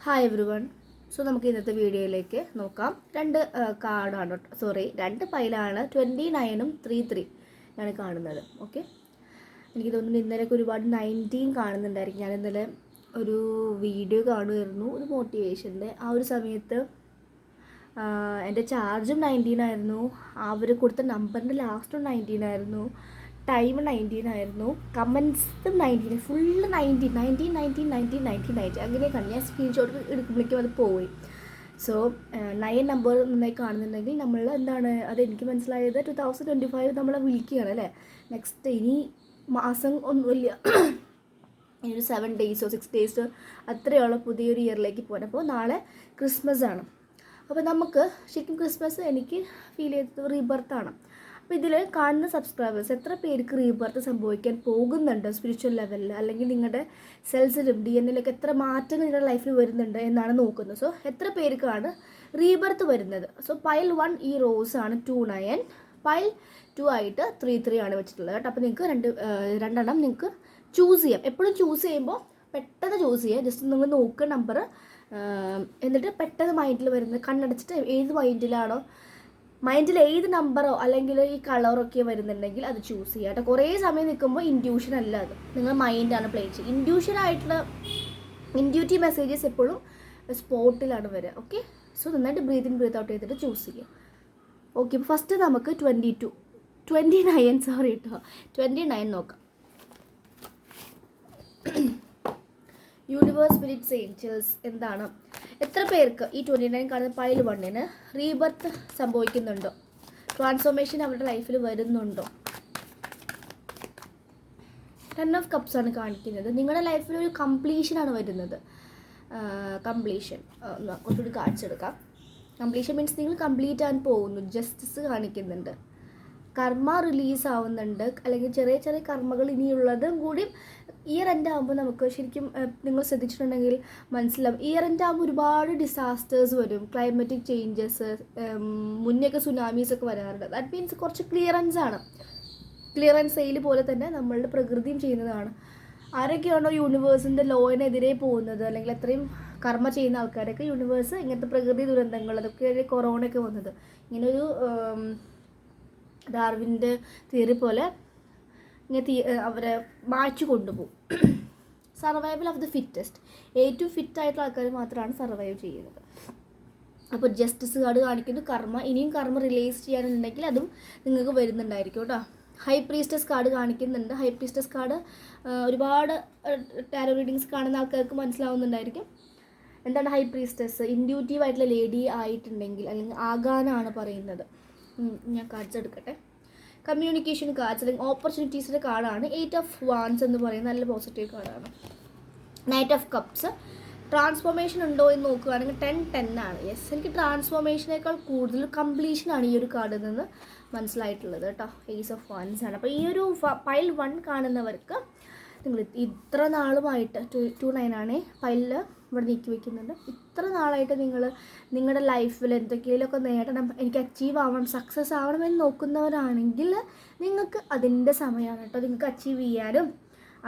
Hi every one. So നമുക്ക് ഇന്നത്തെ വീഡിയോയിലേക്ക് നോക്കാം. രണ്ട് പൈലാണ് 29ഉം 33 ഞാൻ കാണുന്നത്. ഓക്കെ, എനിക്ക് തോന്നുന്നു ഇന്നലെയൊക്കെ ഒരുപാട് 19 കാണുന്നുണ്ടായിരിക്കും. ഞാൻ ഇന്നലെ ഒരു വീഡിയോ കാണുമായിരുന്നു, ഒരു മോട്ടിവേഷൻ്റെ. ആ ഒരു സമയത്ത് എൻ്റെ ചാർജും 19 ആയിരുന്നു, അവർ കൊടുത്ത നമ്പറിൻ്റെ ലാസ്റ്റും 19 ആയിരുന്നു, ടൈം 19 ആയിരുന്നു, കമൻസും 19, ഫുള്ള് 19 അങ്ങനെയൊക്കെയാണ്. ഞാൻ സ്ക്രീൻഷോട്ട് എടുക്കുമ്പോഴേക്കും അത് പോയി. സോ 9 നമ്പർ നന്നായി കാണുന്നുണ്ടെങ്കിൽ നമ്മൾ എന്താണ് അതെനിക്ക് മനസ്സിലായത് 2025 നമ്മളെ വിളിക്കുകയാണ് അല്ലേ. നെക്സ്റ്റ് ഇനി മാസം ഒന്നുമില്ല, ഇനി ഒരു 7 ഡേയ്സോ 6 ഡേയ്സോ അത്രയുള്ള പുതിയൊരു ഇയറിലേക്ക് പോകാൻ. അപ്പോൾ നാളെ ക്രിസ്മസ് ആണ്. അപ്പോൾ നമുക്ക് ശരിക്കും ക്രിസ്മസ് എനിക്ക് ഫീൽ ചെയ്തത് റീബർത്താണ്. അപ്പോൾ ഇതിൽ കാണുന്ന സബ്സ്ക്രൈബേഴ്സ് എത്ര പേർക്ക് റീബർത്ത് സംഭവിക്കാൻ പോകുന്നുണ്ട് സ്പിരിച്വൽ ലെവലിൽ, അല്ലെങ്കിൽ നിങ്ങളുടെ സെൽസിലും DNA-യിലൊക്കെ എത്ര മാറ്റങ്ങൾ നിങ്ങളുടെ ലൈഫിൽ വരുന്നുണ്ട് എന്നാണ് നോക്കുന്നത്. സോ എത്ര പേർക്കാണ് റീബർത്ത് വരുന്നത്? സോ പൈൽ 1 ഈ റോസ് ആണ് 29, പൈൽ 2 ആയിട്ട് 33 ആണ് വെച്ചിട്ടുള്ളത് കേട്ടോ. അപ്പോൾ നിങ്ങൾക്ക് രണ്ടെണ്ണം നിങ്ങൾക്ക് ചൂസ് ചെയ്യാം. എപ്പോഴും ചൂസ് ചെയ്യുമ്പോൾ പെട്ടെന്ന് ചൂസ് ചെയ്യുക. ജസ്റ്റ് നിങ്ങൾ നോക്കുക നമ്പർ, എന്നിട്ട് പെട്ടെന്ന് മൈൻഡിൽ വരുന്നത് കണ്ണടച്ചിട്ട് ഏത് മൈൻഡിൽ ഏത് നമ്പറോ അല്ലെങ്കിൽ ഈ കളറൊക്കെ വരുന്നുണ്ടെങ്കിൽ അത് ചൂസ് ചെയ്യുക കേട്ടോ. കുറേ സമയം നിൽക്കുമ്പോൾ ഇൻഡ്യൂഷൻ അല്ല, അത് നിങ്ങൾ മൈൻഡാണ് പ്ലേ ചെയ്യുക. ഇൻഡ്യൂറ്റീവ് മെസ്സേജസ് എപ്പോഴും സ്പോട്ടിലാണ് വരിക. ഓക്കെ, സോ നന്നായിട്ട് ബ്രീത്ത് ഇൻ ബ്രീത്ത് ഔട്ട് ചെയ്തിട്ട് ചൂസ് ചെയ്യുക. ഓക്കെ, ഇപ്പോൾ ഫസ്റ്റ് നമുക്ക് 29 നോക്കാം. യൂണിവേഴ്സ് സ്പിരിറ്റ്സ് ഏഞ്ചൽസ് എന്താണ്, എത്ര പേർക്ക് ഈ 29 കാണുന്ന പൈൽ 1-ന് റീബർത്ത് സംഭവിക്കുന്നുണ്ടോ? ട്രാൻസ്ഫോർമേഷൻ അവരുടെ ലൈഫിൽ വരുന്നുണ്ടോ? 10 ഓഫ് കപ്സ് ആണ് കാണിക്കുന്നത്. നിങ്ങളുടെ ലൈഫിൽ ഒരു കംപ്ലീഷനാണ് വരുന്നത്. കംപ്ലീഷൻ കുറച്ചുകൂടി കാണിച്ചെടുക്കാം. കംപ്ലീഷൻ മീൻസ് നിങ്ങൾ കംപ്ലീറ്റ് ആകാൻ പോകുന്നു. ജസ്റ്റിസ് കാണിക്കുന്നുണ്ട്. കർമ്മ റിലീസ് ആവുന്നുണ്ട്, അല്ലെങ്കിൽ ചെറിയ ചെറിയ കർമ്മകൾ ഇനിയുള്ളതും കൂടി ഇയർ എൻഡ് ആകുമ്പോൾ നമുക്ക് ശരിക്കും നിങ്ങൾ ശ്രദ്ധിച്ചിട്ടുണ്ടെങ്കിൽ മനസ്സിലാവും. ഇയർ എൻഡ് ആകുമ്പോൾ ഒരുപാട് ഡിസാസ്റ്റേഴ്സ് വരും, ക്ലൈമറ്റിക് ചേഞ്ചസ്, മുന്നേയൊക്കെ സുനാമീസൊക്കെ വരാറുണ്ട്. ദാറ്റ് മീൻസ് കുറച്ച് ക്ലിയറൻസ് സെയിൽ പോലെ തന്നെ നമ്മളുടെ പ്രകൃതിയും ചെയ്യുന്നതാണ്. ആരൊക്കെയാണോ യൂണിവേഴ്സിൻ്റെ ലോയിനെതിരെ പോകുന്നത്, അല്ലെങ്കിൽ അത്രയും കർമ്മ ചെയ്യുന്ന ആൾക്കാരൊക്കെ യൂണിവേഴ്സ് ഇങ്ങനത്തെ പ്രകൃതി ദുരന്തങ്ങൾ, അതൊക്കെ കൊറോണയൊക്കെ വന്നത്, ഇങ്ങനൊരു ഡാർവിൻ്റെ തിയറി പോലെ ഇങ്ങനെ അവരെ മായ്ച്ചു കൊണ്ടുപോകും. സർവൈവൽ ഓഫ് ദി ഫിറ്റസ്റ്റ്, ഏറ്റവും ഫിറ്റായിട്ടുള്ള ആൾക്കാർ മാത്രമാണ് സർവൈവ് ചെയ്യുന്നത്. അപ്പോൾ ജസ്റ്റിസ് കാർഡ് കാണിക്കുന്നു. ഇനിയും കർമ്മ റിലീസ് ചെയ്യാനുണ്ടെങ്കിൽ അതും നിങ്ങൾക്ക് വരുന്നുണ്ടായിരിക്കും കേട്ടോ. ഹൈ പ്രീസ്റ്റസ് കാർഡ് കാണിക്കുന്നുണ്ട്. ഹൈ പ്രീസ്റ്റസ് കാർഡ് ഒരുപാട് ടാരോ റീഡിങ്സ് കാണുന്ന ആൾക്കാർക്ക് മനസ്സിലാവുന്നുണ്ടായിരിക്കും. എന്താണ് ഹൈ പ്രീസ്റ്റസ്? ഇൻഡ്യൂട്ടീവ് ആയിട്ടുള്ള ലേഡി ആയിട്ടുണ്ടെങ്കിൽ, അല്ലെങ്കിൽ ആകാനാണ് പറയുന്നത്. ഞാൻ കാർഡ്സ് എടുക്കട്ടെ. കമ്മ്യൂണിക്കേഷൻ കാർഡ്സ്, അല്ലെങ്കിൽ ഓപ്പർച്യൂണിറ്റീസിൻ്റെ കാർഡാണ് 8 ഓഫ് വാൻസ് എന്ന് പറയുന്നത്. നല്ല പോസിറ്റീവ് കാർഡാണ്. നൈറ്റ് ഓഫ് കപ്സ്, ട്രാൻസ്ഫോർമേഷൻ ഉണ്ടോ എന്ന് നോക്കുകയാണെങ്കിൽ 10 ആണ്. യെസ്, എനിക്ക് ട്രാൻസ്ഫോർമേഷനേക്കാൾ കൂടുതൽ കംപ്ലീഷനാണ് ഈ ഒരു കാർഡിൽ നിന്ന് മനസ്സിലായിട്ടുള്ളത് കേട്ടോ. ഏസ് ഓഫ് വാൻസ് ആണ്. അപ്പോൾ ഈ ഒരു പൈൽ 1 കാണുന്നവർക്ക് നിങ്ങൾ ഇത്ര നാളുമായിട്ട് 29 ആണ് പൈലിൽ ഇവിടെ നീക്കി വയ്ക്കുന്നുണ്ട്. ഇത്ര നാളായിട്ട് നിങ്ങൾ നിങ്ങളുടെ ലൈഫിൽ എന്തൊക്കെയൊക്കെ നേടണം, എനിക്ക് അച്ചീവ് ആവണം, സക്സസ് ആവണമെന്ന് നോക്കുന്നവരാണെങ്കിൽ നിങ്ങൾക്ക് അതിൻ്റെ സമയമാണ് കേട്ടോ. നിങ്ങൾക്ക് അച്ചീവ് ചെയ്യാനും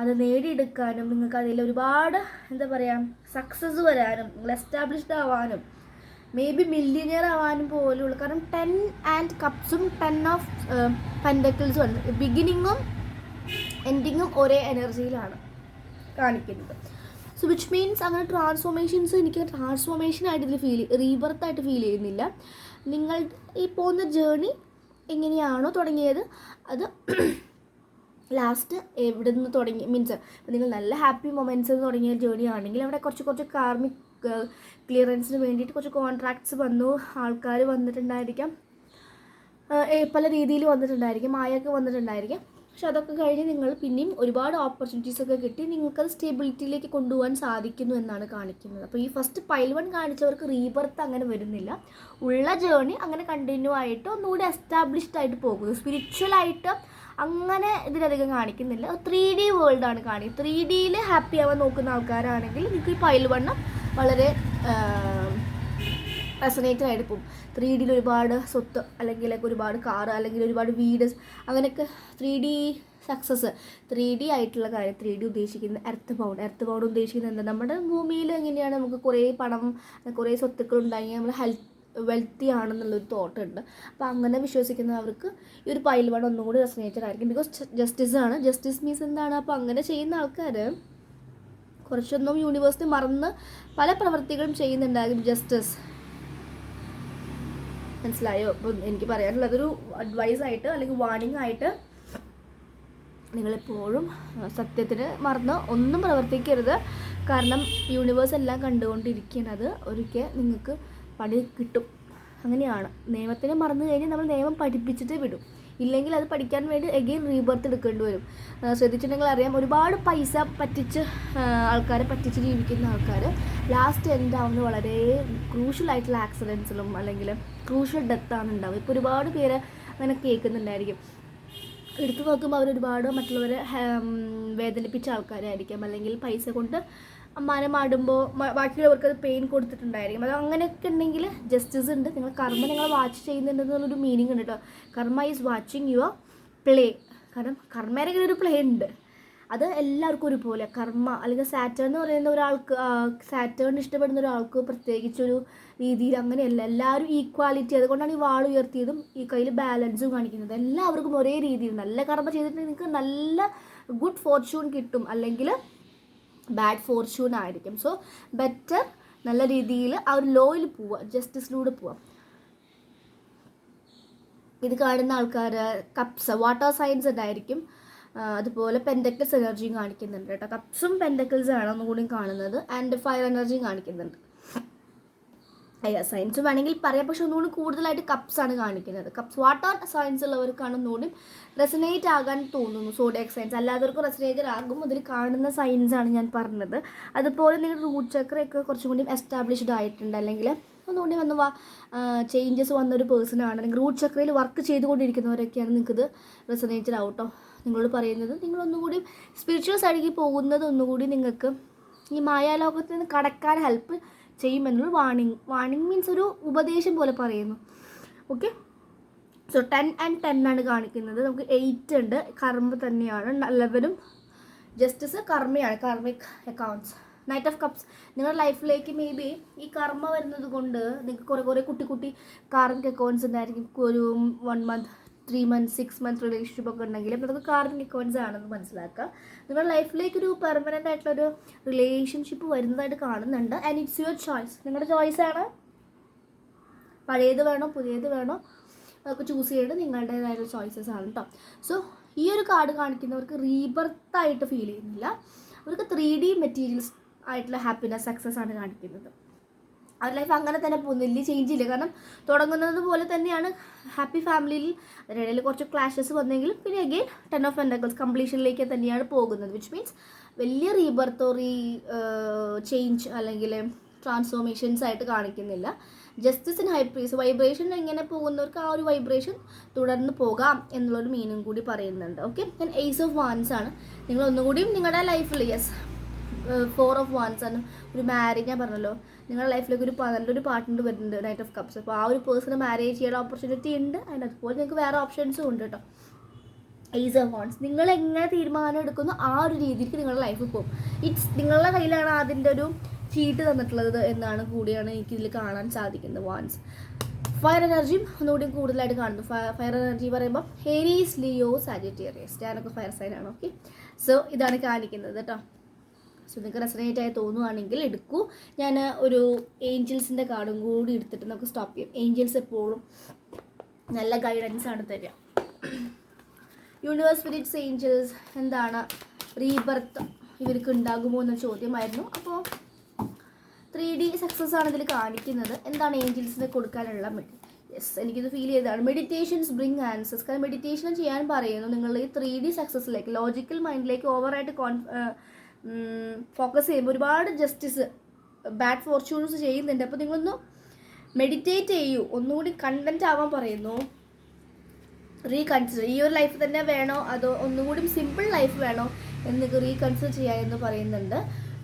അത് നേടിയെടുക്കാനും, നിങ്ങൾക്ക് അതിൽ ഒരുപാട് സക്സസ് വരാനും, നിങ്ങൾ എസ്റ്റാബ്ലിഷ്ഡ് ആവാനും, മേ ബി മില്യനിയർ ആവാനും പോലുള്ള. കാരണം 10 ആൻഡ് കപ്സും 10 ഓഫ് പെൻഡക്കിൾസും ആണ്. ബിഗിനിങ്ങും എൻഡിങ്ങും ഒരേ എനർജിയിലാണ് കാണിക്കുന്നത്. സോ വിച്ച് മീൻസ് അങ്ങനെ ട്രാൻസ്ഫോർമേഷൻസ് എനിക്ക് ട്രാൻസ്ഫോർമേഷനായിട്ട് ഇതിൽ റീബർത്തായിട്ട് ഫീൽ ചെയ്യുന്നില്ല. നിങ്ങൾ ഈ പോകുന്ന ജേർണി എങ്ങനെയാണോ തുടങ്ങിയത് അത് ലാസ്റ്റ് എവിടെ നിന്ന് തുടങ്ങി മീൻസ് നിങ്ങൾ നല്ല ഹാപ്പി മൊമെൻറ്റ്സ് തുടങ്ങിയ ജേർണി ആണെങ്കിൽ അവിടെ കുറച്ച് കാർമിക് ക്ലിയറൻസിന് വേണ്ടിയിട്ട് കുറച്ച് കോൺട്രാക്ട്സ് വന്നു, ആൾക്കാർ വന്നിട്ടുണ്ടായിരിക്കാം, പല രീതിയിൽ വന്നിട്ടുണ്ടായിരിക്കും, മായൊക്കെ വന്നിട്ടുണ്ടായിരിക്കും. പക്ഷെ അതൊക്കെ കഴിഞ്ഞ് നിങ്ങൾ പിന്നെയും ഒരുപാട് ഓപ്പർച്യൂണിറ്റീസൊക്കെ കിട്ടി നിങ്ങൾക്കത് സ്റ്റേബിലിറ്റിയിലേക്ക് കൊണ്ടുപോകാൻ സാധിക്കുന്നു എന്നാണ് കാണിക്കുന്നത്. അപ്പോൾ ഈ ഫസ്റ്റ് പൈൽ 1 കാണിച്ചവർക്ക് റീബർത്ത് അങ്ങനെ വരുന്നില്ല. ഉള്ള ജേർണി അങ്ങനെ കണ്ടിന്യൂ ആയിട്ട് ഒന്നുകൂടി എസ്റ്റാബ്ലിഷ്ഡ് ആയിട്ട് പോകുന്നു. സ്പിരിച്വലായിട്ട് അങ്ങനെ ഇതിലധികം കാണിക്കുന്നില്ല. 3D വേൾഡാണ് കാണിക്കുന്നത്. 3Dയിൽ ഹാപ്പി ആവാൻ നോക്കുന്ന ആൾക്കാരാണെങ്കിൽ നിങ്ങൾക്ക് ഈ പൈൽ 1 വളരെ റെസനേറ്റഡ് ആയിട്ട് പോകും. 3Dയിൽ ഒരുപാട് സ്വത്ത്, അല്ലെങ്കിൽ ഒരുപാട് കാറ്, അല്ലെങ്കിൽ ഒരുപാട് വീട്, അങ്ങനെയൊക്കെ 3D സക്സസ്. 3D ആയിട്ടുള്ള കാര്യം, 3D ഉദ്ദേശിക്കുന്ന എർത്ത് പൗണ്ട് ഉദ്ദേശിക്കുന്നത് എന്താ, നമ്മുടെ ഭൂമിയിൽ എങ്ങനെയാണ് നമുക്ക് കുറേ പണം, കുറേ സ്വത്തുക്കൾ ഉണ്ടായി നമ്മൾ വെൽത്തി ആണെന്നുള്ളൊരു തോട്ട് ഉണ്ട്. അപ്പോൾ അങ്ങനെ വിശ്വസിക്കുന്നവർക്ക് ഈ ഒരു പൈൽ 1 ഒന്നും കൂടി റെസനേറ്റഡ് ആയിരിക്കും. ബിക്കോസ് ജസ്റ്റിസ് ആണ്. ജസ്റ്റിസ് മീൻസ് എന്താണ്, അപ്പോൾ അങ്ങനെ ചെയ്യുന്ന ആൾക്കാർ കുറച്ചൊന്നും യൂണിവേഴ്സിറ്റി മറന്ന് പല പ്രവൃത്തികളും ചെയ്യുന്നുണ്ടാകും. ജസ്റ്റിസ് മനസ്സിലായോ? അപ്പോൾ എനിക്ക് പറയാനുള്ളത് ഒരു അഡ്വൈസായിട്ട് അല്ലെങ്കിൽ വാർണിംഗ് ആയിട്ട്, നിങ്ങളെപ്പോഴും സത്യത്തിന് മറന്ന് ഒന്നും പ്രവർത്തിക്കരുത്. കാരണം യൂണിവേഴ്സ് എല്ലാം കണ്ടുകൊണ്ടിരിക്കുന്നത്, ഒരിക്കൽ നിങ്ങൾക്ക് പണി കിട്ടും. അങ്ങനെയാണ്. നിയമത്തിനെ മറന്നു കഴിഞ്ഞാൽ നമ്മൾ നിയമം പഠിപ്പിച്ചിട്ട് വിടും. ഇല്ലെങ്കിൽ അത് പഠിക്കാൻ വേണ്ടി എഗെയിൻ റീബർത്ത് എടുക്കേണ്ടി വരും. ശ്രദ്ധിച്ചിട്ടുണ്ടെങ്കിൽ അറിയാം, ഒരുപാട് പൈസ പറ്റിച്ച് ആൾക്കാരെ പറ്റിച്ച് ജീവിക്കുന്ന ആൾക്കാർ ലാസ്റ്റ് എൻഡ് ആവുന്ന വളരെ ക്രൂഷ്യലായിട്ടുള്ള ആക്സിഡൻസിലും അല്ലെങ്കിൽ ക്രൂഷ്യൽ ഡെത്താണ് ഉണ്ടാവുക. ഇപ്പോൾ ഒരുപാട് പേര് അങ്ങനെ കേൾക്കുന്നുണ്ടായിരിക്കും. എടുത്തു നോക്കുമ്പോൾ അവരൊരുപാട് മറ്റുള്ളവരെ വേദനിപ്പിച്ച ആൾക്കാരായിരിക്കാം, അല്ലെങ്കിൽ പൈസ കൊണ്ട് അമ്മാനെ മാടുമ്പോൾ ബാക്കിയുള്ളവർക്ക് അത് പെയിൻ കൊടുത്തിട്ടുണ്ടായിരിക്കും. അത് അങ്ങനെയൊക്കെ ഉണ്ടെങ്കിൽ ജസ്റ്റിസ് ഉണ്ട്. നിങ്ങൾ കർമ്മ നിങ്ങൾ വാച്ച് ചെയ്യുന്നുണ്ടെന്നുള്ളൊരു മീനിങ് ഉണ്ട് കേട്ടോ. കർമ്മ ഈസ് വാച്ചിങ് യുവർ പ്ലേ. കാരണം കർമ്മേരെങ്കിലും ഒരു പ്ലേ ഉണ്ട്. അത് എല്ലാവർക്കും ഒരുപോലെ. കർമ്മ അല്ലെങ്കിൽ സാറ്റേൺ എന്ന് പറയുന്ന ഒരാൾക്ക്, സാറ്റേൺ ഇഷ്ടപ്പെടുന്ന ഒരാൾക്ക് പ്രത്യേകിച്ചൊരു രീതിയിൽ അങ്ങനെയല്ല. എല്ലാവരും ഈക്വാലിറ്റി. അതുകൊണ്ടാണ് ഈ വാൾ ഉയർത്തിയതും ഈ കയ്യിൽ ബാലൻസും കാണിക്കുന്നത്. എല്ലാവർക്കും ഒരേ രീതിയിൽ നല്ല കർമ്മ ചെയ്തിട്ടുണ്ടെങ്കിൽ നിങ്ങൾക്ക് നല്ല ഗുഡ് ഫോർച്യൂൺ കിട്ടും, അല്ലെങ്കിൽ ബാഡ് ഫോർച്യൂൺ ആയിരിക്കും. സോ ബെറ്റർ നല്ല രീതിയിൽ ആ ഒരു ലോയിൽ പോവുക, ജസ്റ്റിസിലൂടെ പോവാം. ഇത് കാണുന്ന ആൾക്കാർ കപ്സ്, വാട്ടർ സൈൻസ് ഉണ്ടായിരിക്കും. അതുപോലെ പെൻഡക്കിൾസ് എനർജിയും കാണിക്കുന്നുണ്ട് കേട്ടോ. കപ്സും പെൻഡക്കിൾസ് ആണ് ഒന്നുകൂടി കാണുന്നത്. ആൻഡ് ഫയർ എനർജിയും കാണിക്കുന്നുണ്ട്. സയൻസ് വേണമെങ്കിൽ പറയാം, പക്ഷെ ഒന്നുകൂടി കൂടുതലായിട്ട് കപ്സ് ആണ് കാണിക്കുന്നത്. കപ്സ് വാട്ടർ സയൻസ് ഉള്ളവർക്കാണ് ഒന്നുകൂടി റെസനേറ്റ് ആകാൻ തോന്നുന്നു. സോഡിയാക് സയൻസ് അല്ലാത്തവർക്ക് റെസനേറ്റഡ് ആകും. അതിൽ കാണുന്ന സയൻസ് ആണ് ഞാൻ പറഞ്ഞത്. അതുപോലെ നിങ്ങളുടെ റൂട്ട് ചക്രയൊക്കെ കുറച്ചും കൂടി എസ്റ്റാബ്ലിഷ്ഡ് ആയിട്ടുണ്ട്, അല്ലെങ്കിൽ ഒന്നുകൂടി ചേഞ്ചസ് വന്നൊരു പേഴ്സൺ ആണ്, അല്ലെങ്കിൽ റൂട്ട് ചക്രയിൽ വർക്ക് ചെയ്തുകൊണ്ടിരിക്കുന്നവരൊക്കെയാണ് നിങ്ങൾക്കിത് റെസനേറ്റഡ് ആവട്ടോ. നിങ്ങളോട് പറയുന്നത് നിങ്ങളൊന്നുകൂടി സ്പിരിച്വൽ സൈഡിലേക്ക് പോകുന്നത് ഒന്നുകൂടി നിങ്ങൾക്ക് ഈ മായാലോകത്തിൽ നിന്ന് കടക്കാൻ ഹെൽപ്പ് ചെയ്യുമെന്നുള്ള വാണിംഗ് മീൻസ് ഒരു ഉപദേശം പോലെ പറയുന്നു. ഓക്കെ, സോ 10 and 10 ആണ് കാണിക്കുന്നത്. നമുക്ക് 8 ഉണ്ട്. കർമ്മ തന്നെയാണ്. 11ഉം ജസ്റ്റിസ് കർമ്മയാണ്, karmic accounts. Knight of cups നിങ്ങളുടെ ലൈഫിലേക്ക് മേ ബി ഈ കർമ്മ വരുന്നത് കൊണ്ട് നിങ്ങൾക്ക് കുറേ കുട്ടി കാർമിക് അക്കൗണ്ട്സ് ഉണ്ടായിരിക്കും. ഒരു 1 month 3 months 6 months റിലേഷൻഷിപ്പ് ഒക്കെ ഉണ്ടെങ്കിൽ അതൊക്കെ കാർമിക് അക്കൗണ്ട്സ് ആണെന്ന് മനസ്സിലാക്കുക. നിങ്ങളുടെ ലൈഫിലേക്ക് ഒരു പെർമനൻ്റ് ആയിട്ടുള്ളൊരു റിലേഷൻഷിപ്പ് വരുന്നതായിട്ട് കാണുന്നുണ്ട്. And it's your choice. നിങ്ങളുടെ ചോയ്സാണ്. പഴയത് വേണോ പുതിയത് വേണോ അതൊക്കെ ചൂസ് ചെയ്യേണ്ടത് നിങ്ങളുടേതായിട്ടുള്ള ചോയ്സസ് ആണ് കേട്ടോ. സോ ഈ ഒരു കാർഡ് കാണിക്കുന്നവർക്ക് റീബർത്തായിട്ട് ഫീൽ ചെയ്യുന്നില്ല. അവർക്ക് 3D മെറ്റീരിയൽസ് ആയിട്ടുള്ള ഹാപ്പിനെസ്, സക്സസ് ആണ് കാണിക്കുന്നത്. അവരുടെ ലൈഫ് അങ്ങനെ തന്നെ പോകുന്നു, വലിയ ചേഞ്ച് ഇല്ല. കാരണം തുടങ്ങുന്നത് പോലെ തന്നെയാണ്. ഹാപ്പി ഫാമിലിയിൽ അതിനിടയിൽ കുറച്ച് ക്ലാഷസ് വന്നെങ്കിലും പിന്നെ അഗെയിൻ 10 of Pentacles കംപ്ലീഷനിലേക്ക് തന്നെയാണ് പോകുന്നത്. വിച്ച് മീൻസ് വലിയ റീബർത്തോ ചേഞ്ച് അല്ലെങ്കിൽ ട്രാൻസ്ഫോർമേഷൻസ് ആയിട്ട് കാണിക്കുന്നില്ല. ജസ്റ്റിസ് ഇൻ ഹൈ പ്രീസ് വൈബ്രേഷൻ എങ്ങനെ പോകുന്നവർക്ക് ആ ഒരു വൈബ്രേഷൻ തുടർന്ന് പോകാം എന്നുള്ളൊരു മീനിങ് കൂടി പറയുന്നുണ്ട്. ഓക്കെ, ഞാൻ Ace of Wands ആണ്. നിങ്ങൾ ഒന്നുകൂടിയും നിങ്ങളുടെ ലൈഫിൽ 4 of Wands ആണ്. ഒരു മാരേജ് ഞാൻ പറഞ്ഞല്ലോ, നിങ്ങളുടെ ലൈഫിലേക്ക് നല്ലൊരു പാർട്ട്ണർ വരുന്നുണ്ട്. Night of cups. അപ്പോൾ ആ ഒരു പേഴ്സണെ മാരേജ് ചെയ്യാനുള്ള ഓപ്പർച്യൂണിറ്റി ഉണ്ട്. അതിന് അതുപോലെ നിങ്ങൾക്ക് വേറെ ഓപ്ഷൻസും ഉണ്ട് കേട്ടോ. Ace of Wands നിങ്ങൾ എങ്ങനെ തീരുമാനം എടുക്കുന്നു ആ ഒരു രീതിക്ക് നിങ്ങളുടെ ലൈഫ് പോകും. നിങ്ങളുടെ കയ്യിലാണ് അതിൻ്റെ ഒരു ചീട്ട് തന്നിട്ടുള്ളത് എന്നാണ് കൂടിയാണ് എനിക്കിതിൽ കാണാൻ സാധിക്കുന്നത്. വാൻസ് ഫയർ എനർജിയും ഒന്നുകൂടി കൂടുതലായിട്ട് കാണുന്നു. ഫയർ എനർജി പറയുമ്പോൾ ഏരീസ്, ലിയോ, സാജിറ്റേറിയസ്, ഞാനൊക്കെ ഫയർ സൈനാണ്. ഓക്കെ, സോ ഇതാണ് കാണിക്കുന്നത് കേട്ടോ. സോ നിങ്ങൾക്ക് റെസനേറ്റ് ആയി തോന്നുവാണെങ്കിൽ എടുക്കൂ. ഞാൻ ഒരു ഏഞ്ചൽസിൻ്റെ കാർഡും കൂടി എടുത്തിട്ട് നമുക്ക് സ്റ്റോപ്പ് ചെയ്യും. ഏഞ്ചൽസ് എപ്പോഴും നല്ല ഗൈഡൻസ് ആണ് തരിക. യൂണിവേഴ്സ് സ്പിരിറ്റ്സ് ഏഞ്ചൽസ് എന്താണ് റീബർത്ത് ഇവർക്ക് ഉണ്ടാകുമോ എന്ന ചോദ്യമായിരുന്നു. അപ്പോൾ 3D സക്സസ് ആണ് ഇതിൽ കാണിക്കുന്നത്. എന്താണ് ഏഞ്ചൽസിന് കൊടുക്കാനുള്ള എനിക്കിത് ഫീൽ ചെയ്തതാണ്. Meditations bring answers. കാരണം മെഡിറ്റേഷൻ ചെയ്യാൻ പറയുന്നു. നിങ്ങൾ ഈ 3D സക്സസ്സിലേക്ക് ലോജിക്കൽ മൈൻഡിലേക്ക് ഓവറായിട്ട് ഫോക്കസ് ചെയ്യുമ്പോൾ ഒരുപാട് ജസ്റ്റിസ് ബാഡ് ഫോർച്യൂൺസ് ചെയ്യുന്നുണ്ട്. അപ്പോൾ നിങ്ങളൊന്ന് മെഡിറ്റേറ്റ് ചെയ്യൂ. ഒന്നുകൂടി കണ്ടന്റ് ആവാൻ പറയുന്നു. റീകൺസിഡർ ഈ ഒരു ലൈഫ് തന്നെ വേണോ അതോ ഒന്നുകൂടി സിമ്പിൾ ലൈഫ് വേണോ എന്ന് നിങ്ങൾക്ക് റീകൺസിഡർ ചെയ്യാമെന്ന് പറയുന്നുണ്ട്.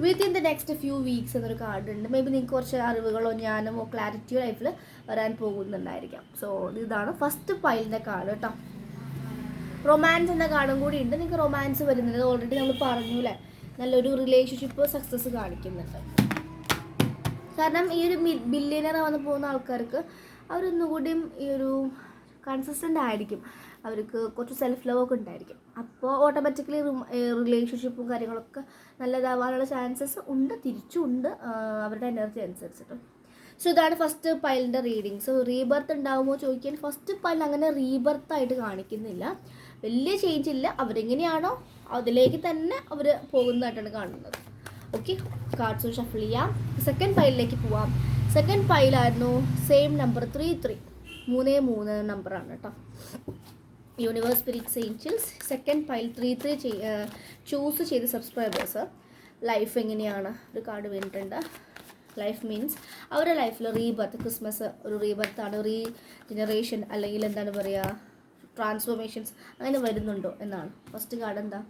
Within the next few weeks എന്നൊരു കാർഡ് ഉണ്ട്. മേ ബി നിങ്ങൾക്ക് കുറച്ച് അറിവുകളോ ജ്ഞാനമോ ക്ലാരിറ്റിയോ ലൈഫിൽ വരാൻ പോകുന്നുണ്ടായിരിക്കാം. സോ ഇതാണ് ഫസ്റ്റ് പൈലിൻ്റെ കാർഡ് കേട്ടോ. റൊമാൻസ് എന്ന കാർഡും കൂടി ഉണ്ട്. നിങ്ങൾക്ക് റൊമാൻസ് വരുന്നത് ഓൾറെഡി നമ്മൾ പറഞ്ഞു അല്ലേ, നല്ലൊരു റിലേഷൻഷിപ്പ് സക്സസ് കാണിക്കുന്നുണ്ട്. കാരണം ഈ ഒരു ബില്യനർ വന്ന് പോകുന്ന ആൾക്കാർക്ക് അവരൊന്നുകൂടിയും ഈ ഒരു കൺസിസ്റ്റൻ്റ് ആയിരിക്കും, അവർക്ക് കുറച്ച് സെൽഫ് ലവ് ഒക്കെ ഉണ്ടായിരിക്കും. അപ്പോൾ ഓട്ടോമാറ്റിക്കലി റിലേഷൻഷിപ്പും കാര്യങ്ങളൊക്കെ നല്ലതാവാനുള്ള ചാൻസസ് ഉണ്ട്, തിരിച്ചും ഉണ്ട് അവരുടെ എനർജി അനുസരിച്ചിട്ട്. സോ ഇതാണ് ഫസ്റ്റ് പൈലിൻ്റെ റീഡിങ്. സോ റീബർത്ത് ഉണ്ടാകുമോ ചോദിക്കാൻ, ഫസ്റ്റ് പൈൽ അങ്ങനെ റീബർത്തായിട്ട് കാണിക്കുന്നില്ല, വലിയ ചേഞ്ച് ഇല്ല. അവരെങ്ങനെയാണോ അതിലേക്ക് തന്നെ അവർ പോകുന്നതായിട്ടാണ് കാണുന്നത്. ഓക്കെ, കാർഡ്സ് ഷഫിൾ ചെയ്യാം. സെക്കൻഡ് പൈലിലേക്ക് പോവാം. സെക്കൻഡ് പൈലായിരുന്നു സെയിം നമ്പർ 33 നമ്പറാണ് കേട്ടോ. Universe spirits angels second pile 33 choose ചെയ്ത് സബ്സ്ക്രൈബേഴ്സ് ലൈഫ് എങ്ങനെയാണ് ഒരു കാർഡ് വേണ്ടിയിട്ടുണ്ട്. ലൈഫ് മീൻസ് അവരുടെ ലൈഫിൽ റീബർത്ത്, ക്രിസ്മസ് ഒരു റീബർത്താണ്, റീജനറേഷൻ അല്ലെങ്കിൽ എന്താണ് പറയുക, ട്രാൻസ്ഫോർമേഷൻസ് അങ്ങനെ വരുന്നുണ്ടോ എന്നാണ്. ഫസ്റ്റ് കാർഡ് എന്താ,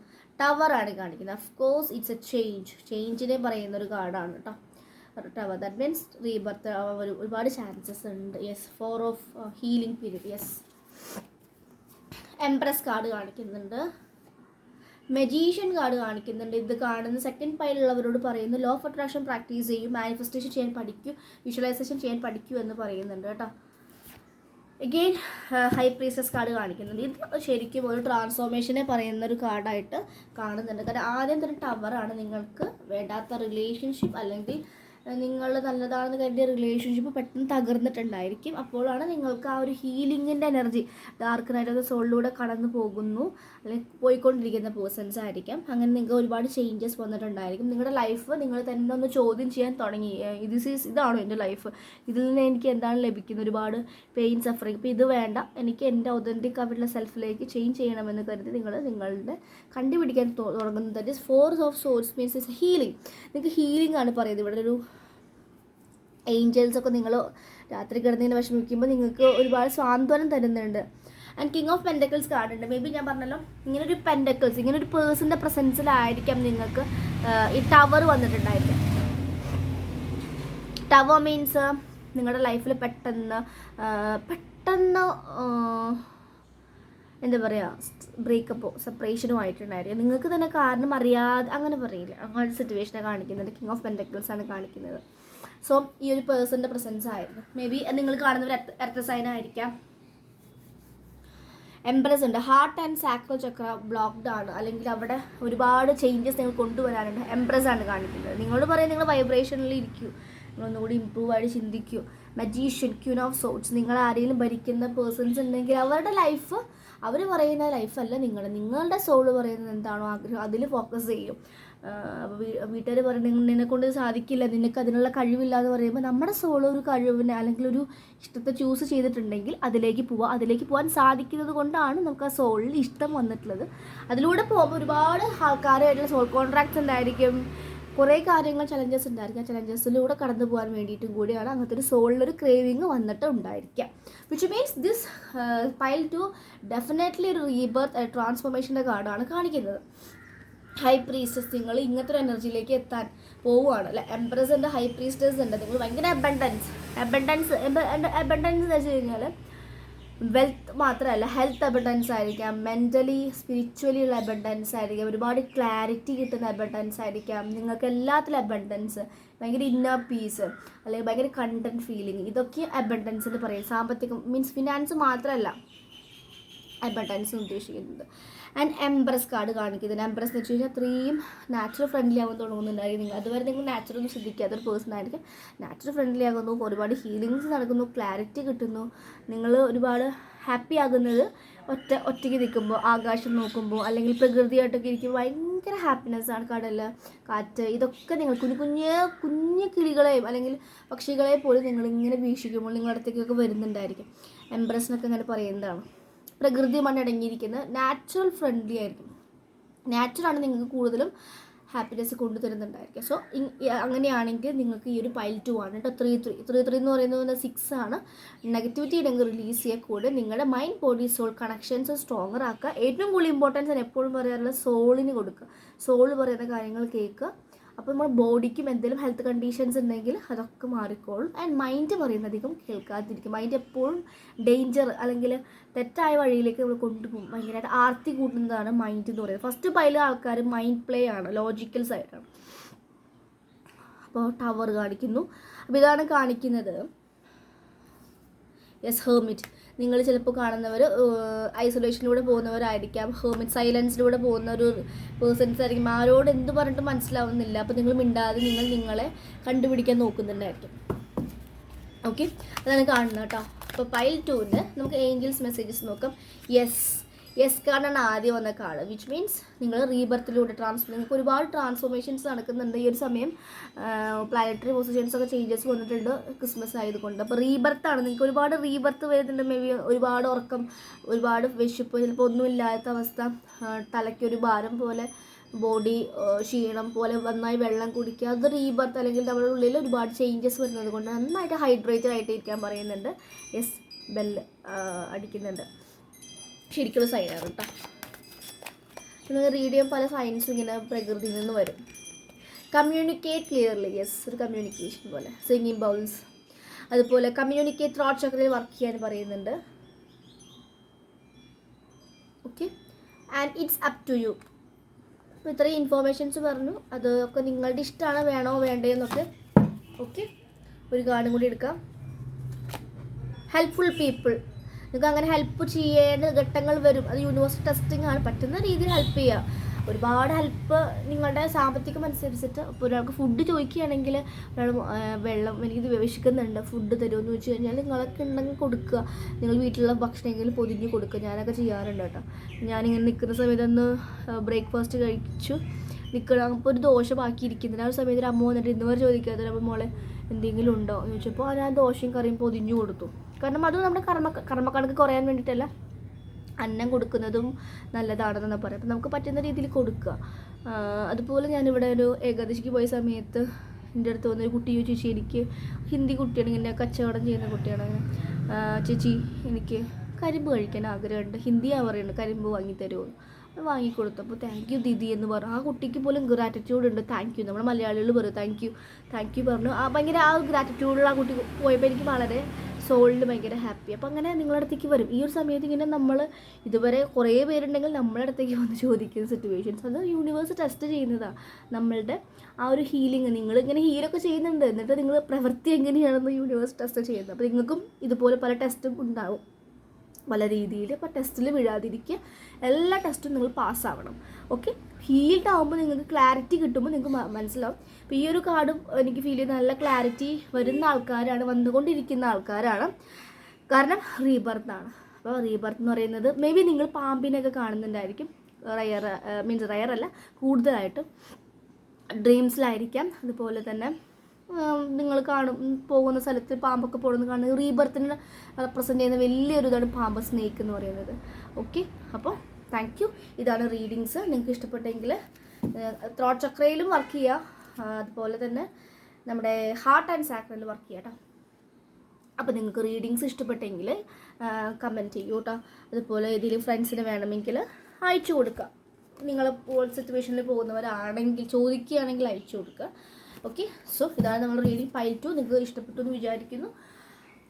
ടവറാണ് കാണിക്കുന്നത്. ഓഫ് കോഴ്സ് ഇറ്റ്സ് എ ചേഞ്ചിനെ പറയുന്ന ഒരു കാർഡാണ് കേട്ടോ ടവർ. ദാറ്റ് മീൻസ് റീബർത്ത് ഒരുപാട് ചാൻസസ് ഉണ്ട്. Yes, 4 of healing period. Yes, empress card കാണിക്കുന്നുണ്ട്, മെജീഷ്യൻ കാർഡ് കാണിക്കുന്നുണ്ട്. ഇത് കാണുന്ന സെക്കൻഡ് പൈലുള്ളവരോട് പറയുന്നു ലോ ഓഫ് അട്രാക്ഷൻ പ്രാക്ടീസ് ചെയ്യൂ, മാനിഫെസ്റ്റേഷൻ ചെയ്യാൻ പഠിക്കൂ, വിഷ്വലൈസേഷൻ ചെയ്യാൻ പഠിക്കൂ എന്ന് പറയുന്നുണ്ട് കേട്ടോ. എഗെയിൻ ഹൈ പ്രീസസ് കാർഡ് കാണിക്കുന്നുണ്ട്. ഇത് ശരിക്കും ഒരു ട്രാൻസ്ഫോർമേഷനെ പറയുന്ന ഒരു കാർഡായിട്ട് കാണുന്നുണ്ട്. കാരണം ആദ്യം തന്നെ ടവറാണ്, നിങ്ങൾക്ക് വേണ്ടാത്ത റിലേഷൻഷിപ്പ് അല്ലെങ്കിൽ നിങ്ങൾ നല്ലതാണെന്ന് കരുതിയ റിലേഷൻഷിപ്പ് പെട്ടെന്ന് തകർന്നിട്ടുണ്ടായിരിക്കും. അപ്പോഴാണ് നിങ്ങൾക്ക് ആ ഒരു ഹീലിങ്ങിൻ്റെ energy dark night of the സോളിലൂടെ കടന്നു പോകുന്നു അല്ലെങ്കിൽ പോയിക്കൊണ്ടിരിക്കുന്ന പേഴ്സൺസ് ആയിരിക്കാം. അങ്ങനെ നിങ്ങൾക്ക് ഒരുപാട് ചേഞ്ചസ് വന്നിട്ടുണ്ടായിരിക്കും. നിങ്ങളുടെ ലൈഫ് നിങ്ങൾ തന്നെ ഒന്ന് ചോദ്യം ചെയ്യാൻ തുടങ്ങി. ഇതാണോ എൻ്റെ ലൈഫ്, ഇതിൽ നിന്ന് എനിക്ക് എന്താണ് ലഭിക്കുന്നത്, ഒരുപാട് പെയിൻ സഫറിങ്, ഇപ്പോൾ ഇത് വേണ്ട, എനിക്ക് എൻ്റെ ഒതൻറ്റിക് ആയിട്ടുള്ള സെൽഫിലേക്ക് ചേഞ്ച് ചെയ്യണമെന്ന് കരുതി നിങ്ങളുടെ കണ്ടുപിടിക്കാൻ തുടങ്ങുന്നത്. That is 4 of swords means is healing. നിങ്ങൾക്ക് ഹീലിംഗ് ആണ് പറയുന്നത്. ഇവിടെ ഒരു ഏഞ്ചൽസൊക്കെ നിങ്ങൾ രാത്രി കിടന്നിങ്ങനെ വിഷമിക്കുമ്പോൾ നിങ്ങൾക്ക് ഒരുപാട് സ്വാന്തനം തരുന്നുണ്ട്. And king of pentacles card ഉണ്ട്. മേ ബി ഞാൻ പറഞ്ഞല്ലോ, ഇങ്ങനൊരു പെൻഡക്കിൾസ്, ഇങ്ങനൊരു പേഴ്സൻ്റെ പ്രസൻസിലായിരിക്കാം നിങ്ങൾക്ക് ഈ ടവർ വന്നിട്ടുണ്ടായിരിക്കും. ടവർ മീൻസ് നിങ്ങളുടെ ലൈഫിൽ പെട്ടെന്ന് എന്താ പറയുക, ബ്രേക്കപ്പോ സെപ്പറേഷനോ ആയിട്ടുണ്ടായിരിക്കും. നിങ്ങൾക്ക് തന്നെ കാരണം അറിയാതെ, അങ്ങനെ പറയില്ല, അങ്ങനത്തെ സിറ്റുവേഷനെ കാണിക്കുന്നത്. കിങ് ഓഫ് പെൻഡക്കിൾസ് ആണ് കാണിക്കുന്നത്. സോ ഈ ഒരു പേഴ്സൻ്റെ പ്രസൻസ് ആയിരുന്നു. മേ ബി നിങ്ങൾ കാണുന്നവർ എർത്ത് സൈൻ ആയിരിക്കാം. എംപ്രസ് ഉണ്ട്. Heart and sacral Chakra blocked ആണ്, അല്ലെങ്കിൽ അവിടെ ഒരുപാട് ചേഞ്ചസ് നിങ്ങൾ കൊണ്ടുവരാനുണ്ട്. എംപ്രസ് ആണ് കാണിക്കുന്നത്. നിങ്ങളോട് പറയും നിങ്ങൾ വൈബ്രേഷനിൽ ഇരിക്കൂ, നിങ്ങളൊന്നുകൂടി ഇമ്പ്രൂവ് ആയിട്ട് ചിന്തിക്കൂ. മജീഷ്യൻ, ക്യൂൻ ഓഫ് സോട്സ്, നിങ്ങൾ ആരെങ്കിലും ഭരിക്കുന്ന പേഴ്സൺസ് ഉണ്ടെങ്കിൽ അവരുടെ ലൈഫ് അവർ പറയുന്ന ലൈഫല്ല നിങ്ങളുടെ സോള് പറയുന്നത് എന്താണോ ആഗ്രഹം അതിൽ ഫോക്കസ് ചെയ്യും. അപ്പോൾ വീട്ടുകാർ പറയുന്നത് നിന്നെക്കൊണ്ട് സാധിക്കില്ല, നിനക്ക് അതിനുള്ള കഴിവില്ല എന്ന് പറയുമ്പോൾ നമ്മുടെ സോള് ഒരു കഴിവിനെ അല്ലെങ്കിൽ ഒരു ഇഷ്ടത്തെ ചൂസ് ചെയ്തിട്ടുണ്ടെങ്കിൽ അതിലേക്ക് പോകാൻ സാധിക്കുന്നത് കൊണ്ടാണ് നമുക്ക് ആ സോളിൽ ഇഷ്ടം വന്നിട്ടുള്ളത്. അതിലൂടെ പോകുമ്പോൾ ഒരുപാട് ആൾക്കാരായിട്ടുള്ള സോൾ കോൺട്രാക്ട്സ് ഉണ്ടായിരിക്കും, കുറേ കാര്യങ്ങൾ ചലഞ്ചസ് ഉണ്ടായിരിക്കും. ആ ചലഞ്ചസിലൂടെ കടന്നു പോകാൻ വേണ്ടിയിട്ടും കൂടിയാണ് അങ്ങനത്തെ ഒരു സോളിലൊരു ക്രേവിങ് വന്നിട്ട് ഉണ്ടായിരിക്കാം. Which means this pile to definitely ഒരു റീബർത്ത് ട്രാൻസ്ഫോർമേഷൻ്റെ കാർഡാണ് കാണിക്കുന്നത്. ഹൈ പ്രീസ്റ്റസ്, നിങ്ങൾ ഇങ്ങനത്തെ ഒരു എനർജിയിലേക്ക് എത്താൻ പോവുകയാണ് അല്ലെ. എംപ്രസ് ഉണ്ട്, ഹൈ പ്രീസ്റ്റസ് ഉണ്ട്. നിങ്ങൾ ഭയങ്കര അബണ്ടൻസ് എന്ന് വെച്ച് കഴിഞ്ഞാൽ വെൽത്ത് മാത്രമല്ല, ഹെൽത്ത് അബണ്ടൻസ് ആയിരിക്കാം, മെൻ്റലി സ്പിരിച്വലി ഉള്ള അബണ്ടൻസ് ആയിരിക്കാം, ഒരുപാട് ക്ലാരിറ്റി കിട്ടുന്ന അബണ്ടൻസ് ആയിരിക്കാം. നിങ്ങൾക്ക് എല്ലാത്തിലും അബണ്ടൻസ്, ഭയങ്കര ഇന്നർ പീസ് അല്ലെങ്കിൽ ഭയങ്കര കണ്ടൻറ്റ് ഫീലിംഗ്, ഇതൊക്കെ അബണ്ടൻസ് എന്ന് പറയും. സാമ്പത്തികം മീൻസ് ഫിനാൻസ് മാത്രമല്ല അബണ്ടൻസ് ഉദ്ദേശിക്കുന്നത്. ആൻഡ് എംപ്രസ് കാർഡ് കാണിക്കുന്നത്. എംപ്രസ് എന്ന് വെച്ച് കഴിഞ്ഞാൽ അത്രയും നാച്ചുറൽ ഫ്രണ്ട്ലി ആകാൻ തുടങ്ങുന്നുണ്ടായിരിക്കും. അതുവരെ നിങ്ങൾ നാച്ചുറൽ ശ്രദ്ധിക്കാത്തൊരു പേഴ്സൺ ആയിരിക്കും. നാച്ചുറൽ ഫ്രണ്ട്ലി ആകുന്നു, ഒരുപാട് ഹീലിങ്സ് നടക്കുന്നു, ക്ലാരിറ്റി കിട്ടുന്നു, നിങ്ങൾ ഒരുപാട് ഹാപ്പി ആകുന്നത് ഒറ്റയ്ക്ക് നിൽക്കുമ്പോൾ, ആകാശം നോക്കുമ്പോൾ അല്ലെങ്കിൽ പ്രകൃതിയായിട്ടൊക്കെ ഇരിക്കുമ്പോൾ ഭയങ്കര ഹാപ്പിനെസ്സാണ്. കടൽ, കാറ്റ്, ഇതൊക്കെ നിങ്ങൾ കുഞ്ഞു കിളികളെയും അല്ലെങ്കിൽ പക്ഷികളെ പോലും നിങ്ങളിങ്ങനെ വീക്ഷിക്കുമ്പോൾ നിങ്ങളുടെ അടുത്തേക്കൊക്കെ വരുന്നുണ്ടായിരിക്കും. എംപ്രസിനൊക്കെ അങ്ങനെ പറയുന്നതാണ്. പ്രകൃതിയുമായി അടങ്ങിയിരിക്കുന്ന നാച്ചുറൽ ഫ്രണ്ട്ലി ആയിരിക്കും. നാച്ചുറാണ് നിങ്ങൾക്ക് കൂടുതലും ഹാപ്പിനെസ് കൊണ്ടുതരുന്നുണ്ടായിരിക്കും. സോ അങ്ങനെയാണെങ്കിൽ നിങ്ങൾക്ക് ഈ ഒരു പൈൽ 2 ആണ് കേട്ടോ. 3 എന്ന് പറയുന്നത് 6 ആണ്. നെഗറ്റിവിറ്റി ഉണ്ടെങ്കിൽ റിലീസ് ചെയ്യക്കൂടെ നിങ്ങളുടെ mind body soul connections stronger ആക്കുക. ഏറ്റവും കൂടുതൽ ഇമ്പോർട്ടൻസ് ഞാൻ എപ്പോഴും പറയാറുള്ളത് സോളിന് കൊടുക്കുക. സോള് പറയുന്ന കാര്യങ്ങൾ കേൾക്കുക, അപ്പോൾ നമ്മുടെ ബോഡിക്കും എന്തെങ്കിലും ഹെൽത്ത് കണ്ടീഷൻസ് ഉണ്ടെങ്കിൽ അതൊക്കെ മാറിക്കോളും. ആൻഡ് മൈൻഡ് പറയുന്നധികം കേൾക്കാതിരിക്കും. മൈൻഡ് എപ്പോഴും ഡേഞ്ചർ അല്ലെങ്കിൽ തെറ്റായ വഴിയിലേക്ക് നമ്മൾ കൊണ്ടുപോകും. ഭയങ്കരമായിട്ട് ആർത്തി കൂട്ടുന്നതാണ് മൈൻഡ് എന്ന് പറയുന്നത്. ഫസ്റ്റ് പല ആൾക്കാർ മൈൻഡ് പ്ലേ ആണ്, ലോജിക്കൽ സൈഡാണ്. അപ്പോൾ ടവർ കാണിക്കുന്നു. അപ്പോൾ ഇതാണ് കാണിക്കുന്നത്. Yes, hermit. നിങ്ങൾ ചിലപ്പോൾ കാണുന്നവർ ഐസൊലേഷനിലൂടെ പോകുന്നവരായിരിക്കാം. ഹെർമിറ്റ് സൈലൻസിലൂടെ പോകുന്ന ഒരു പേഴ്സൺസ് ആയിരിക്കും. ആരോട് എന്ത് പറഞ്ഞിട്ട് മനസ്സിലാവുന്നില്ല. അപ്പോൾ നിങ്ങൾ മിണ്ടാതെ നിങ്ങളെ കണ്ടുപിടിക്കാൻ നോക്കുന്നുണ്ടായിരിക്കും. ഓക്കെ, അതാണ് കാണുന്നത് കേട്ടോ. അപ്പോൾ പൈൽ 2-ന് നമുക്ക് ഏഞ്ചൽസ് മെസ്സേജസ് നോക്കാം. യെസ് കാർഡാണ് ആദ്യം വന്ന കാർഡ്, വിച്ച് മീൻസ് നിങ്ങൾ റീബർത്തിലൂടെ നിങ്ങൾക്ക് ഒരുപാട് ട്രാൻസ്ഫോർമേഷൻസ് നടക്കുന്നുണ്ട് ഈ ഒരു സമയം. പ്ലാനറ്ററി പൊസിഷൻസ് ഒക്കെ ചേഞ്ചസ് വന്നിട്ടുണ്ട് ക്രിസ്മസ് ആയതുകൊണ്ട്. അപ്പോൾ റീബർത്താണ്, നിങ്ങൾക്ക് ഒരുപാട് റീബർത്ത് വരുന്നുണ്ട്. മേ ബി ഒരുപാട് ഉറക്കം, ഒരുപാട് വിശപ്പ്, ചിലപ്പോൾ ഒന്നുമില്ലാത്ത അവസ്ഥ, തലയ്ക്കൊരു ഭാരം പോലെ, ബോഡി ക്ഷീണം പോലെ, നന്നായി വെള്ളം കുടിക്കുക, അത് റീബർത്ത്. അല്ലെങ്കിൽ നമ്മുടെ ഉള്ളിൽ ഒരുപാട് ചേഞ്ചസ് വരുന്നത് കൊണ്ട് നന്നായിട്ട് ഹൈഡ്രേറ്റഡ് ആയിട്ട് ഇരിക്കാൻ പറയുന്നുണ്ട്. യെസ്, ബെല്ല് അടിക്കുന്നുണ്ട്. ശരിക്കുള്ള സൈനാണ് കേട്ടോ. നിങ്ങൾ റീഡ് ചെയ്യാൻ പല സൈൻസും ഇങ്ങനെ പ്രകൃതിയിൽ നിന്ന് വരും. Communicate clearly. യെസ്, ഒരു കമ്മ്യൂണിക്കേഷൻ പോലെ. Singing bowls. അതുപോലെ കമ്മ്യൂണിക്കേറ്റ് ത്രോട്ട് ചക്രയിൽ വർക്ക് ചെയ്യാൻ പറയുന്നുണ്ട്. Okay, and it's up to you. അപ്പോൾ ഇത്രയും ഇൻഫോർമേഷൻസ് പറഞ്ഞു. അതൊക്കെ നിങ്ങളുടെ ഇഷ്ടമാണ്, വേണോ വേണ്ടേന്നൊക്കെ. ഓക്കെ, ഒരു കാർഡും കൂടി എടുക്കാം. Helpful people. നിങ്ങൾക്ക് അങ്ങനെ ഹെൽപ്പ് ചെയ്യേണ്ട ഘട്ടങ്ങൾ വരും. അത് യൂണിവേഴ്സ് ടെസ്റ്റിംഗ് ആണ്. പറ്റുന്ന രീതിയിൽ ഹെൽപ്പ് ചെയ്യുക. ഒരുപാട് ഹെൽപ്പ് നിങ്ങളുടെ സാമ്പത്തികം അനുസരിച്ചിട്ട്. ഇപ്പോൾ ഒരാൾക്ക് ഫുഡ് ചോദിക്കുകയാണെങ്കിൽ, ഒരാൾ വെള്ളം, എനിക്ക് വിശക്കുന്നുണ്ട്, ഫുഡ് തരുമെന്ന് ചോദിച്ചു കഴിഞ്ഞാൽ നിങ്ങളൊക്കെ ഉണ്ടെങ്കിൽ കൊടുക്കുക. നിങ്ങൾ വീട്ടിലുള്ള ഭക്ഷണമെങ്കിലും പൊതിഞ്ഞ് കൊടുക്കുക. ഞാനൊക്കെ ചെയ്യാറുണ്ട് കേട്ടോ. ഞാനിങ്ങനെ നിൽക്കുന്ന സമയത്ത് ഒന്ന് ബ്രേക്ക്ഫാസ്റ്റ് കഴിച്ചു നിൽക്കണം. അപ്പോൾ ഒരു ദോശ ബാക്കിയിരിക്കുന്നുണ്ട്. ആ ഒരു സമയത്ത് ഒരു അമ്മ വന്നിട്ട് ഇന്നുവരെ ചോദിക്കാതെ അപ്പോൾ മോളെ എന്തെങ്കിലും ഉണ്ടോ എന്ന് ചോദിച്ചപ്പോൾ ഞാൻ ദോശയും കറിയും പൊതിഞ്ഞു കൊടുത്തു. കാരണം അതും നമ്മുടെ കർമ്മക്കണക്ക് കുറയാൻ വേണ്ടിയിട്ടല്ല, അന്നം കൊടുക്കുന്നതും നല്ലതാണെന്ന് പറയാം. അപ്പം നമുക്ക് പറ്റുന്ന രീതിയിൽ കൊടുക്കുക. അതുപോലെ ഞാനിവിടെ ഒരു ഏകാദശിക്ക് പോയ സമയത്ത് എൻ്റെ അടുത്ത് വന്നൊരു കുട്ടി ചോദിച്ചു, എനിക്ക് ഹിന്ദി കുട്ടിയാണ്, ഇങ്ങനെ കച്ചവടം ചെയ്യുന്ന കുട്ടിയാണ്. ചേച്ചി എനിക്ക് കരിമ്പ് കഴിക്കാൻ ആഗ്രഹമുണ്ട്, ഹിന്ദിയാണ് പറയുന്നത്, കരിമ്പ് വാങ്ങിത്തരുമോ? വാങ്ങിക്കൊടുത്തു. അപ്പോൾ താങ്ക് യു ദീദി എന്ന് പറഞ്ഞു. ആ കുട്ടിക്ക് പോലും ഗ്രാറ്റിറ്റ്യൂഡ് ഉണ്ട്. താങ്ക് യു, നമ്മുടെ മലയാളികൾ പറയും താങ്ക് യു പറഞ്ഞു. ഭയങ്കര ആ ഗ്രാറ്റിറ്റ്യൂഡിൽ ആ കുട്ടി പോയപ്പോൾ എനിക്ക് വളരെ സോളിൽ ഭയങ്കര ഹാപ്പി. അപ്പോൾ അങ്ങനെ നിങ്ങളുടെ അടുത്തേക്ക് വരും. ഈ ഒരു സമയത്ത് ഇങ്ങനെ നമ്മൾ ഇതുവരെ കുറേ പേരുണ്ടെങ്കിൽ നമ്മുടെ അടുത്തേക്ക് വന്ന് ചോദിക്കുന്ന സിറ്റുവേഷൻസ്, അത് യൂണിവേഴ്സ് ടെസ്റ്റ് ചെയ്യുന്നതാണ് നമ്മളുടെ ആ ഒരു ഹീലിംഗ്. നിങ്ങളിങ്ങനെ ഹീലൊക്കെ ചെയ്യുന്നുണ്ട്, എന്നിട്ട് നിങ്ങൾ പ്രവൃത്തി എങ്ങനെയാണെന്ന് യൂണിവേഴ്സ് ടെസ്റ്റ് ചെയ്യുന്നത്. അപ്പോൾ നിങ്ങൾക്കും ഇതുപോലെ പല ടെസ്റ്റും ഉണ്ടാവും പല രീതിയിൽ. അപ്പോൾ ടെസ്റ്റിൽ വീഴാതിരിക്കുക. എല്ലാ ടെസ്റ്റും നിങ്ങൾ പാസ്സാവണം. ഓക്കെ, ഹീൽഡ് ആകുമ്പോൾ നിങ്ങൾക്ക് ക്ലാരിറ്റി കിട്ടുമ്പോൾ നിങ്ങൾക്ക് മനസ്സിലാവും. അപ്പോൾ ഈ ഒരു കാർഡും എനിക്ക് ഫീൽ ചെയ്ത് നല്ല ക്ലാരിറ്റി വരുന്ന ആൾക്കാരാണ്, വന്നുകൊണ്ടിരിക്കുന്ന ആൾക്കാരാണ്. കാരണം റീബർത്താണ്. അപ്പോൾ റീബർത്ത് എന്ന് പറയുന്നത് മേ ബി നിങ്ങൾ പാമ്പിനെയൊക്കെ കാണുന്നുണ്ടായിരിക്കും. റയർ അല്ല, കൂടുതലായിട്ടും ഡ്രീംസിലായിരിക്കാം. അതുപോലെ തന്നെ നിങ്ങൾ പോകുന്ന സ്ഥലത്ത് പാമ്പൊക്കെ പോകുന്നത് കാണുന്നത് റീബർത്തിനെ റെപ്രസെൻ്റ് ചെയ്യുന്ന വലിയൊരു ഇതാണ് പാമ്പ്, സ്നേക്ക് എന്ന് പറയുന്നത്. ഓക്കെ, അപ്പോൾ താങ്ക് യു. ഇതാണ് റീഡിങ്സ്. നിങ്ങൾക്ക് ഇഷ്ടപ്പെട്ടെങ്കിൽ ത്രോട്ട് ചക്രയിലും വർക്ക് ചെയ്യുക, അതുപോലെ തന്നെ നമ്മുടെ ഹാർട്ട് ആൻഡ് സാക്രയിൽ വർക്ക് ചെയ്യുക കേട്ടോ. അപ്പോൾ നിങ്ങൾക്ക് റീഡിങ്സ് ഇഷ്ടപ്പെട്ടെങ്കിൽ കമൻറ്റ് ചെയ്യൂ കേട്ടോ. അതുപോലെ ഏതെങ്കിലും ഫ്രണ്ട്സിന് വേണമെങ്കിൽ അയച്ചു കൊടുക്കുക. നിങ്ങൾ സിറ്റുവേഷനിൽ പോകുന്നവരാണെങ്കിൽ ചോദിക്കുകയാണെങ്കിൽ അയച്ചു കൊടുക്കുക. ഓക്കെ, സോ ഇതാണ് നമ്മൾ റീഡിങ് പൈൽ 2. നിങ്ങൾക്ക് ഇഷ്ടപ്പെട്ടു എന്ന് വിചാരിക്കുന്നു.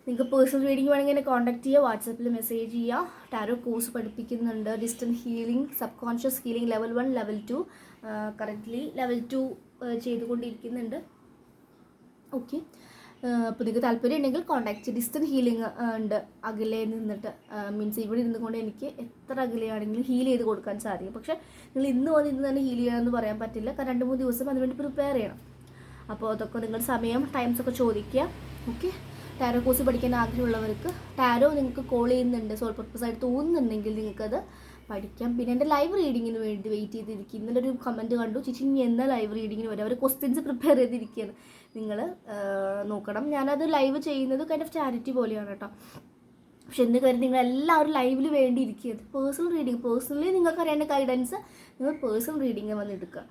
നിങ്ങൾക്ക് പേഴ്സണൽ റീഡിങ് വേണമെങ്കിൽ എന്നെ കോൺടാക്ട് ചെയ്യുക, വാട്സാപ്പിൽ മെസ്സേജ് ചെയ്യുക. ടാരോ കോഴ്സ് പഠിപ്പിക്കുന്നുണ്ട്, distance healing, subconscious healing level 1, level 2. Currently level 2 ചെയ്തുകൊണ്ടിരിക്കുന്നുണ്ട്. ഓക്കെ, അപ്പോൾ നിങ്ങൾക്ക് താല്പര്യം ഉണ്ടെങ്കിൽ കോൺടാക്ട്. ഡിസ്റ്റൻസ് ഹീലിംഗ് ഉണ്ട്, അകലെ നിന്നിട്ട്, മീൻസ് ഇവിടെ ഇരുന്നുകൊണ്ട് എനിക്ക് എത്ര അകലെയാണെങ്കിലും ഹീൽ ചെയ്ത് കൊടുക്കാൻ സാധിക്കും. പക്ഷേ നിങ്ങൾ ഇന്ന് തന്നെ ഹീൽ ചെയ്യണമെന്ന് പറയാൻ പറ്റില്ല. കാരണം 2-3 ദിവസം അതിനുവേണ്ടി പ്രിപ്പയർ ചെയ്യണം. അപ്പോൾ അതൊക്കെ നിങ്ങൾ സമയം ടൈംസൊക്കെ ചോദിക്കുക. ഓക്കെ, ടാരോ കോഴ്സ് പഠിക്കാൻ ആഗ്രഹമുള്ളവർക്ക് ടാരോ നിങ്ങൾക്ക് കോൾ ചെയ്യുന്നുണ്ട്, സോൾ പർപ്പസ് ആയിട്ട് തോന്നുന്നുണ്ടെങ്കിൽ നിങ്ങൾക്കത് പഠിക്കാം. പിന്നെ എൻ്റെ ലൈവ് റീഡിങ്ങിന് വേണ്ടി വെയിറ്റ് ചെയ്തിരിക്കും. ഇന്നലെ ഒരു കമൻറ്റ് കണ്ടു, ചേച്ചി ഇനി എന്നാ ലൈവ് റീഡിങ്ങിന് വരും, അവർ ക്വസ്റ്റ്യൻസ് പ്രിപ്പയർ ചെയ്തിരിക്കുകയാണ്. നിങ്ങൾ നോക്കണം. ഞാനത് ലൈവ് ചെയ്യുന്നത് കൈൻഡ് ഓഫ് ചാരിറ്റി പോലെയാണ് കേട്ടോ. പക്ഷെ എന്ത് കാര്യം നിങ്ങളെല്ലാവരും ലൈവിൽ വേണ്ടിയിരിക്കുന്നത് പേഴ്സണൽ റീഡിങ്. പേഴ്സണലി നിങ്ങൾക്ക് അറിയേണ്ട ഗൈഡൻസ് നിങ്ങൾ പേഴ്സണൽ റീഡിങ് വന്നെടുക്കുക.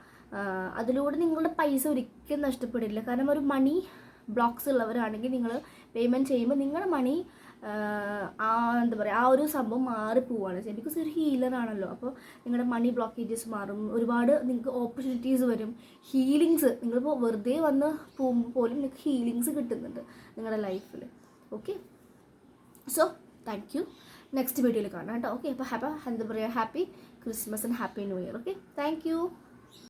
അതിലൂടെ നിങ്ങളുടെ പൈസ ഒരിക്കലും നഷ്ടപ്പെടില്ല. കാരണം ഒരു മണി ബ്ലോക്സ് ഉള്ളവരാണെങ്കിൽ നിങ്ങൾ പേയ്മെൻറ്റ് ചെയ്യുമ്പോൾ നിങ്ങളുടെ മണി എന്താ പറയുക, ആ ഒരു സംഭവം മാറിപ്പോവാണ് ചെയ്യുന്നത്. ബിക്കോസ് ഒരു ഹീലറാണല്ലോ. അപ്പോൾ നിങ്ങളുടെ മണി ബ്ലോക്കേജസ് മാറും, ഒരുപാട് നിങ്ങൾക്ക് ഓപ്പർച്യൂണിറ്റീസ് വരും, ഹീലിങ്സ്. നിങ്ങളിപ്പോൾ വെറുതെ വന്ന് പോകുമ്പോൾ പോലും നിങ്ങൾക്ക് ഹീലിങ്സ് കിട്ടുന്നുണ്ട് നിങ്ങളുടെ ലൈഫിൽ. Okay, so thank you. Next വീഡിയോയിൽ കാണാം കേട്ടോ. ഓക്കെ, അപ്പോൾ എന്താ പറയുക, happy Christmas and happy new year. Okay, thank you.